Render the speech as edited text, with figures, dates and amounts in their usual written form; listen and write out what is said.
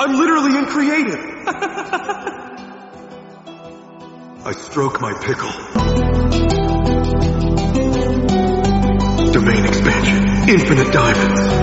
I'm literally in creative. I stroke my pickle. Domain expansion. Infinite diamonds.